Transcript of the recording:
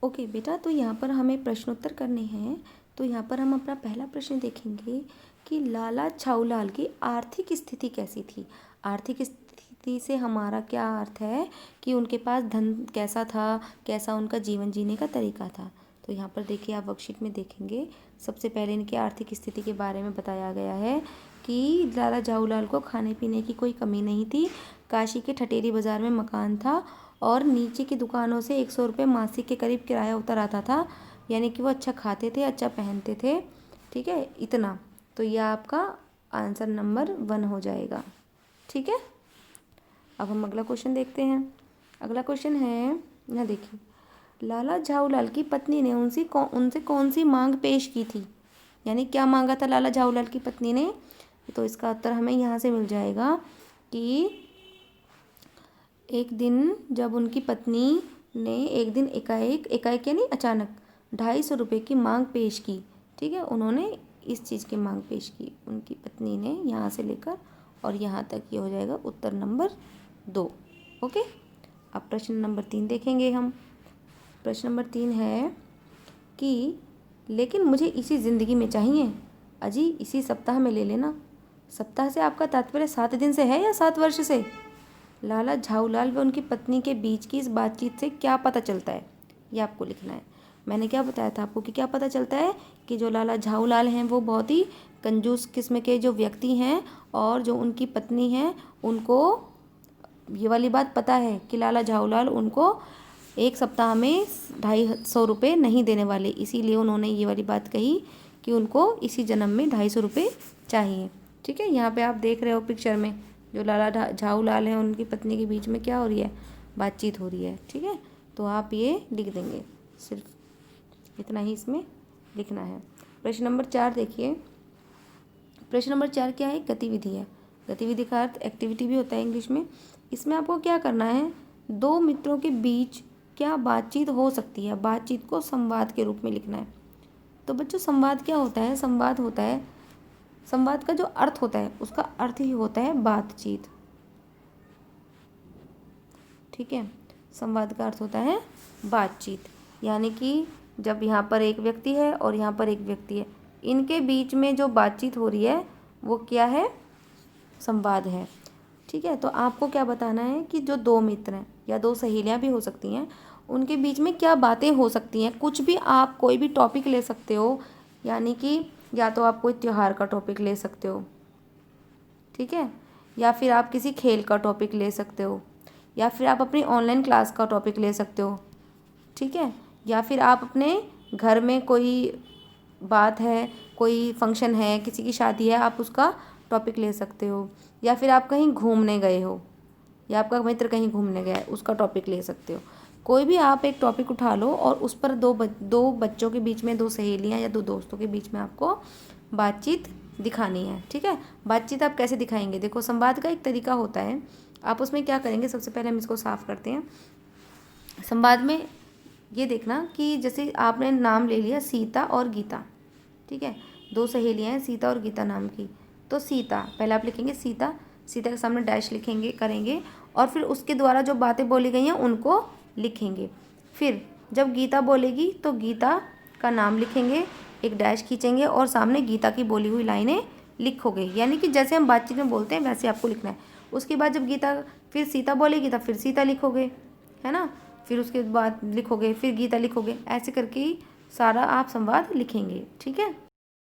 Okay बेटा, तो यहाँ पर हमें प्रश्नोत्तर करने हैं। तो यहाँ पर हम अपना पहला प्रश्न देखेंगे कि लाला छाऊलाल की आर्थिक स्थिति कैसी थी। आर्थिक स्थिति से हमारा क्या अर्थ है कि उनके पास धन कैसा था, कैसा उनका जीवन जीने का तरीका था। तो यहाँ पर देखिए, आप वर्कशीट में देखेंगे, सबसे पहले इनकी आर्थिक स्थिति के बारे में बताया गया है कि लाला छाऊलाल को खाने पीने की कोई कमी नहीं थी। काशी के ठठेरी बाज़ार में मकान था और नीचे की दुकानों से 100 रुपये मासिक के करीब किराया उतर आता था। यानी कि वो अच्छा खाते थे, अच्छा पहनते थे। ठीक है, इतना। तो यह आपका आंसर नंबर 1 हो जाएगा। ठीक है, अब हम अगला क्वेश्चन देखते हैं। अगला क्वेश्चन है, यहाँ देखिए, लाला छाऊलाल की पत्नी ने उनसे कौन सी मांग पेश की थी। यानी क्या मांगा था लाला छाऊलाल की पत्नी ने। तो इसका उत्तर हमें यहाँ से मिल जाएगा कि एक दिन जब उनकी पत्नी ने एक दिन एकाएक यानी अचानक 250 रुपये की मांग पेश की। ठीक है, उन्होंने इस चीज़ की मांग पेश की उनकी पत्नी ने, यहाँ से लेकर और यहाँ तक ये हो जाएगा उत्तर नंबर 2। ओके, अब प्रश्न नंबर 3 देखेंगे हम। प्रश्न नंबर 3 है कि लेकिन मुझे इसी ज़िंदगी में चाहिए। अजी, इसी सप्ताह में ले लेना। सप्ताह से आपका तात्पर्य 7 दिन से है या 7 वर्ष से। लाला छाऊलाल व उनकी पत्नी के बीच की इस बातचीत से क्या पता चलता है, ये आपको लिखना है। मैंने क्या बताया था आपको कि क्या पता चलता है कि जो लाला छाऊलाल हैं वो बहुत ही कंजूस किस्म के जो व्यक्ति हैं, और जो उनकी पत्नी हैं उनको ये वाली बात पता है कि लाला छाऊलाल उनको एक सप्ताह में 250 रुपये नहीं देने वाले। इसीलिए उन्होंने ये वाली बात कही कि उनको इसी जन्म में 250 रुपये चाहिए। ठीक है, यहाँ पे आप देख रहे हो पिक्चर में जो लाला छाऊलाल हैं उनकी पत्नी के बीच में क्या हो रही है, बातचीत हो रही है। ठीक है, तो आप ये लिख देंगे, सिर्फ इतना ही इसमें लिखना है। प्रश्न नंबर 4 देखिए। प्रश्न नंबर 4 क्या है, गतिविधि है। गतिविधि का अर्थ एक्टिविटी भी होता है इंग्लिश में। इसमें आपको क्या करना है, दो मित्रों के बीच क्या बातचीत हो सकती है, बातचीत को संवाद के रूप में लिखना है। तो बच्चों, संवाद क्या होता है, संवाद होता है, संवाद का जो अर्थ होता है उसका अर्थ ही होता है बातचीत। ठीक है, संवाद का अर्थ होता है बातचीत। यानी कि जब यहाँ पर एक व्यक्ति है और यहाँ पर एक व्यक्ति है, इनके बीच में जो बातचीत हो रही है वो क्या है, संवाद है। ठीक है, तो आपको क्या बताना है कि जो दो मित्र हैं या दो सहेलियाँ भी हो सकती हैं, उनके बीच में क्या बातें हो सकती हैं। कुछ भी, आप कोई भी टॉपिक ले सकते हो। यानी कि या तो आप कोई त्योहार का टॉपिक ले सकते हो, ठीक है, या फिर आप किसी खेल का टॉपिक ले सकते हो, या फिर आप अपनी ऑनलाइन क्लास का टॉपिक ले सकते हो। ठीक है, या फिर आप अपने घर में कोई बात है, कोई फंक्शन है, किसी की शादी है, आप उसका टॉपिक ले सकते हो। या फिर आप कहीं घूमने गए हो या आपका मित्र कहीं घूमने गया है, उसका टॉपिक ले सकते हो। कोई भी आप एक टॉपिक उठा लो और उस पर दो बच्चों के बीच में, दो सहेलियां या दो दोस्तों के बीच में आपको बातचीत दिखानी है। ठीक है, बातचीत आप कैसे दिखाएंगे, देखो संवाद का एक तरीका होता है। आप उसमें क्या करेंगे, सबसे पहले हम इसको साफ करते हैं। संवाद में ये देखना कि जैसे आपने नाम ले लिया सीता और गीता। ठीक है, दो सहेलियाँ हैं सीता और गीता नाम की। तो सीता, पहले आप लिखेंगे सीता, सीता के सामने डैश लिखेंगे, करेंगे, और फिर उसके द्वारा जो बातें बोली गई हैं उनको लिखेंगे। फिर जब गीता बोलेगी तो गीता का नाम लिखेंगे, एक डैश खींचेंगे और सामने गीता की बोली हुई लाइनें लिखोगे। यानी कि जैसे हम बातचीत में बोलते हैं वैसे आपको लिखना है। उसके बाद जब गीता, फिर सीता बोलेगी तो फिर सीता लिखोगे, है ना, फिर उसके बाद लिखोगे, फिर गीता लिखोगे, ऐसे करके सारा आप संवाद लिखेंगे। ठीक है।